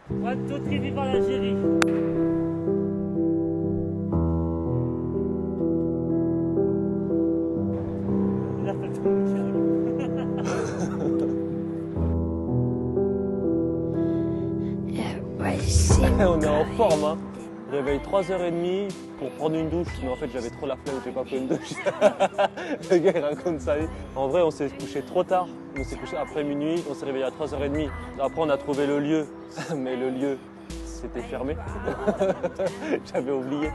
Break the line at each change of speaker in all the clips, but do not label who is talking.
Tout trivi par l'Algérie. Il a fait le tour du
On est en forme, hein. Réveil 3h30 pour prendre une douche, mais en fait j'avais trop la flemme, j'ai pas pris une douche. Le gars il raconte sa vie. En vrai on s'est couché trop tard, on s'est couché après minuit, on s'est réveillé à 3h30. Après on a trouvé le lieu, mais le lieu c'était fermé. J'avais oublié.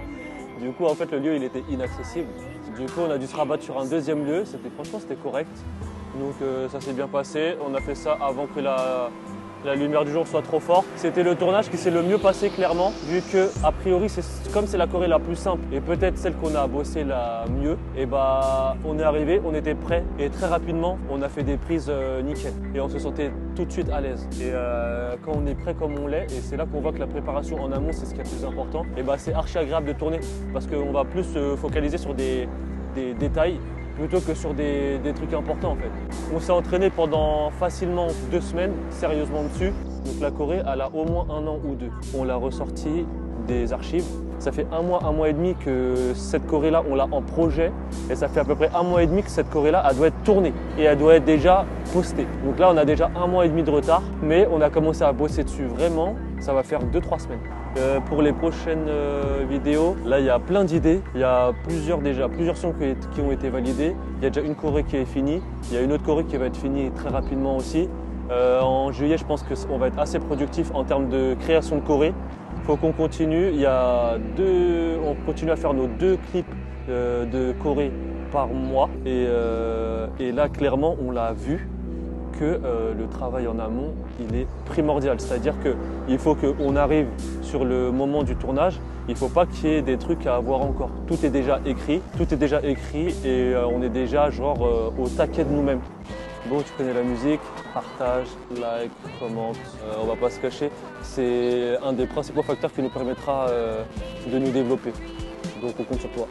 Du coup en fait le lieu il était inaccessible. Du coup on a dû se rabattre sur un deuxième lieu, franchement c'était correct. Donc ça s'est bien passé, on a fait ça avant que la lumière du jour soit trop forte. C'était le tournage qui s'est le mieux passé clairement, vu que a priori comme c'est la Corée la plus simple et peut-être celle qu'on a bossé la mieux, et bah on est arrivé, on était prêt et très rapidement on a fait des prises nickel et on se sentait tout de suite à l'aise. Et quand on est prêt comme on l'est, et c'est là qu'on voit que la préparation en amont c'est ce qui est le plus important, et bah c'est archi agréable de tourner parce qu'on va plus se focaliser sur des détails plutôt que sur des trucs importants en fait. On s'est entraîné pendant facilement 2 semaines, sérieusement dessus. Donc la Corée, elle a au moins 1 an ou 2. On l'a ressorti des archives. Ça fait un mois et demi que cette Corée-là, on l'a en projet. Et ça fait à peu près 1 mois et demi que cette Corée-là, elle doit être tournée. Et elle doit être déjà postée. Donc là, on a déjà 1 mois et demi de retard. Mais on a commencé à bosser dessus vraiment. Ça va faire 2-3 semaines. Pour les prochaines vidéos, là il y a plein d'idées. Il y a plusieurs sons qui ont été validés. Il y a déjà une choré qui est finie. Il y a une autre choré qui va être finie très rapidement aussi. En juillet, je pense qu'on va être assez productif en termes de création de choré. Il faut qu'on continue. On continue à faire nos 2 clips de choré par mois. Et là, clairement, on l'a vu que le travail en amont, il est primordial. C'est-à-dire qu'il faut qu'on arrive sur le moment du tournage, il ne faut pas qu'il y ait des trucs à avoir encore. Tout est déjà écrit et on est déjà genre au taquet de nous-mêmes. Bon, tu connais la musique, partage, like, commente, on va pas se cacher. C'est un des principaux facteurs qui nous permettra de nous développer. Donc on compte sur toi.